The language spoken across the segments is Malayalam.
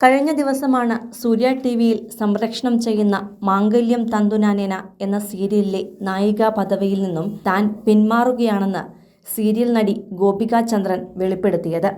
കഴിഞ്ഞ ദിവസമാണ് സൂര്യ ടിവിയിൽ സംപ്രേഷണം ചെയ്യുന്ന മാംഗല്യം തന്തുനാനേന എന്ന സീരിയലിലെ നായികാ പദവിയിൽ നിന്നും താൻ പിന്മാറുകയാണെന്ന് സീരിയൽ നടി ഗോപിക ചന്ദ്രൻ വെളിപ്പെടുത്തിയത്.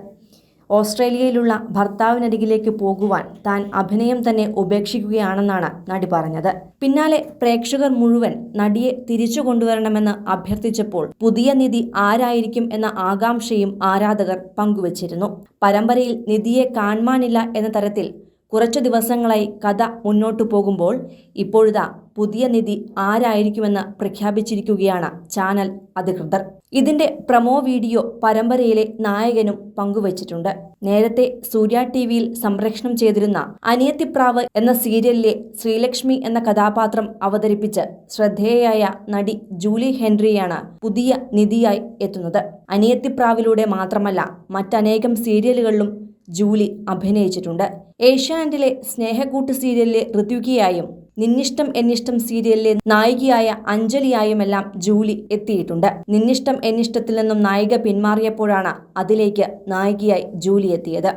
ഓസ്ട്രേലിയയിലുള്ള ഭർത്താവിനരികിലേക്ക് പോകുവാൻ താൻ അഭിനയം തന്നെ ഉപേക്ഷിക്കുകയാണെന്നാണ് നടി പറഞ്ഞത്. പിന്നാലെ പ്രേക്ഷകർ മുഴുവൻ നടിയെ തിരിച്ചു കൊണ്ടുവരണമെന്ന് അഭ്യർത്ഥിച്ചപ്പോൾ പുതിയ നിധി ആരായിരിക്കും എന്ന ആകാംക്ഷയും ആരാധകർ പങ്കുവച്ചിരുന്നു. പരമ്പരയിൽ നിധിയെ കാണാനില്ല എന്ന തരത്തിൽ കുറച്ചു ദിവസങ്ങളായി കഥ മുന്നോട്ടു പോകുമ്പോൾ ഇപ്പോഴിതാ പുതിയ നിധി ആരായിരിക്കുമെന്ന് പ്രഖ്യാപിച്ചിരിക്കുകയാണ് ചാനൽ അധികൃതർ. ഇതിന്റെ പ്രൊമോ വീഡിയോ പരമ്പരയിലെ നായകനും പങ്കുവച്ചിട്ടുണ്ട്. നേരത്തെ സൂര്യ ടിവിയിൽ സംപ്രേഷണം ചെയ്തിരുന്ന അനിയത്തിപ്രാവ് എന്ന സീരിയലിലെ ശ്രീലക്ഷ്മി എന്ന കഥാപാത്രം അവതരിപ്പിച്ച് ശ്രദ്ധേയയായ നടി ജൂലി ഹെൻറിയാണ് പുതിയ നിധിയായി എത്തുന്നത്. അനിയത്തിപ്രാവിലൂടെ മാത്രമല്ല മറ്റനേകം സീരിയലുകളിലും ജൂലി അഭിനയിച്ചിട്ടുണ്ട്. ഏഷ്യാനെറ്റിലെ സ്നേഹക്കൂട്ട് സീരിയലിലെ ഋത്വികയായും നിന്നിഷ്ടം എന്നിഷ്ടം സീരിയലിലെ നായികയായ അഞ്ജലിയായുമെല്ലാം ജൂലി എത്തിയിട്ടുണ്ട്. നിന്നിഷ്ടം എന്നിഷ്ടത്തിൽ നിന്നും നായിക പിന്മാറിയപ്പോഴാണ് അതിലേക്ക് നായികയായി ജൂലി എത്തിയത്.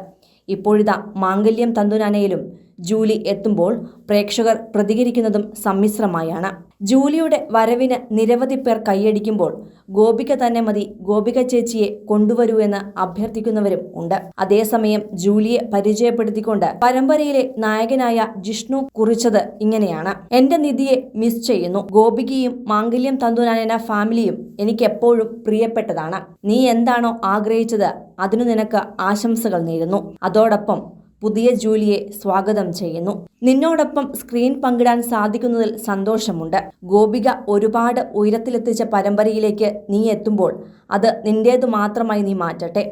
ഇപ്പോഴിതാ മാംഗല്യം തന്തുനാനയിലും ജൂലി എത്തുമ്പോൾ പ്രേക്ഷകർ പ്രതികരിക്കുന്നതും സമ്മിശ്രമായാണ്. ജൂലിയുടെ വരവിന് നിരവധി പേർ കൈയടിക്കുമ്പോൾ ഗോപിക തന്നെ മതി, ഗോപിക ചേച്ചിയെ കൊണ്ടുവരൂ എന്ന് അഭ്യർത്ഥിക്കുന്നവരും ഉണ്ട്. അതേസമയം ജൂലിയെ പരിചയപ്പെടുത്തിക്കൊണ്ട് പരമ്പരയിലെ നായകനായ ജിഷ്ണു കുറിച്ചത് ഇങ്ങനെയാണ്: എന്റെ നിധിയെ മിസ് ചെയ്യുന്നു. ഗോപികയും മാംഗല്യം തന്തുനാനേന ഫാമിലിയും എനിക്കെപ്പോഴും പ്രിയപ്പെട്ടതാണ്. നീ എന്താണോ ആഗ്രഹിച്ചത് അതിനു നിനക്ക് ആശംസകൾ നേരുന്നു. അതോടൊപ്പം പുതിയ ജൂലിയെ സ്വാഗതം ചെയ്യുന്നു. നിന്നോടൊപ്പം സ്ക്രീൻ പങ്കിടാൻ സാധിക്കുന്നതിൽ സന്തോഷമുണ്ട്. ഗോപിക ഒരുപാട് ഉയരത്തിലെത്തിച്ച പരമ്പരയിലേക്ക് നീ എത്തുമ്പോൾ അത് നിന്റേതു മാത്രമായി നീ മാറ്റട്ടെ.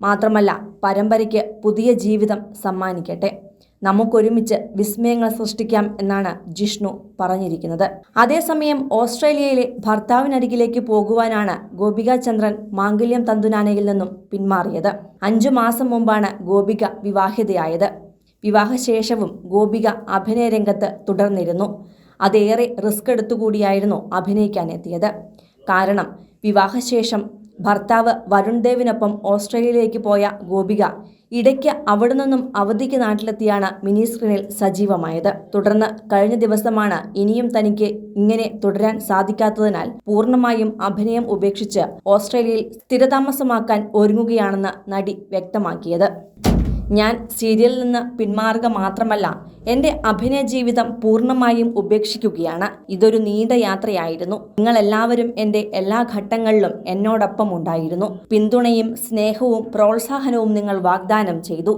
മാത്രമല്ല പരമ്പരയ്ക്ക് പുതിയ ജീവിതം സമ്മാനിക്കട്ടെ. നമുക്കൊരുമിച്ച് വിസ്മയങ്ങൾ സൃഷ്ടിക്കാം എന്നാണ് ജിഷ്ണു പറഞ്ഞിരിക്കുന്നത്. അതേസമയം ഓസ്ട്രേലിയയിലെ ഭർത്താവിനരികിലേക്ക് പോകുവാനാണ് ഗോപിക ചന്ദ്രൻ മാംഗല്യം തന്തുനാനയിൽ നിന്നും പിന്മാറിയത്. 5 മാസം മുമ്പാണ് ഗോപിക വിവാഹിതയായത്. വിവാഹശേഷവും ഗോപിക അഭിനയ രംഗത്ത് തുടർന്നിരുന്നു. അതേറെ റിസ്ക് എടുത്തുകൂടിയായിരുന്നു അഭിനയിക്കാനെത്തിയത്. കാരണം വിവാഹശേഷം ഭർത്താവ് വരുൺ ദേവിനൊപ്പം ഓസ്ട്രേലിയയിലേക്ക് പോയ ഗോപിക ഇടയ്ക്ക് അവിടെ നിന്നും അവധിക്ക് നാട്ടിലെത്തിയാണ് മിനി സ്ക്രീനിൽ സജീവമായത്. തുടർന്ന് കഴിഞ്ഞ ദിവസമാണ് ഇനിയും തനിക്ക് ഇങ്ങനെ തുടരാൻ സാധിക്കാത്തതിനാൽ പൂർണ്ണമായും അഭിനയം ഉപേക്ഷിച്ച് ഓസ്ട്രേലിയയിൽ സ്ഥിരതാമസമാക്കാൻ ഒരുങ്ങുകയാണെന്ന് നടി വ്യക്തമാക്കിയത്. ഞാൻ സീരിയലിൽ നിന്ന് പിന്മാറുക മാത്രമല്ല, എൻ്റെ അഭിനയ ജീവിതം പൂർണ്ണമായും ഉപേക്ഷിക്കുകയാണ്. ഇതൊരു നീണ്ട യാത്രയായിരുന്നു. നിങ്ങളെല്ലാവരും എൻ്റെ എല്ലാ ഘട്ടങ്ങളിലും എന്നോടൊപ്പം ഉണ്ടായിരുന്നു. പിന്തുണയും സ്നേഹവും പ്രോത്സാഹനവും നിങ്ങൾ വാഗ്ദാനം ചെയ്തു.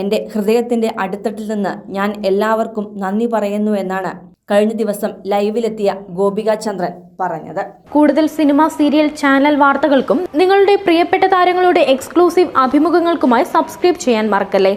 എൻ്റെ ഹൃദയത്തിൻ്റെ അടിത്തട്ടിൽ നിന്ന് ഞാൻ എല്ലാവർക്കും നന്ദി പറയുന്നു എന്നാണ് കഴിഞ്ഞ ദിവസം ലൈവിലെത്തിയ ഗോപിക ചന്ദ്രൻ പറഞ്ഞത്. കൂടുതൽ സിനിമ, സീരിയൽ, ചാനൽ വാർത്തകൾക്കും നിങ്ങളുടെ പ്രിയപ്പെട്ട താരങ്ങളുടെ എക്സ്ക്ലൂസീവ് അഭിമുഖങ്ങൾക്കുമായി സബ്സ്ക്രൈബ് ചെയ്യാൻ മറക്കല്ലേ.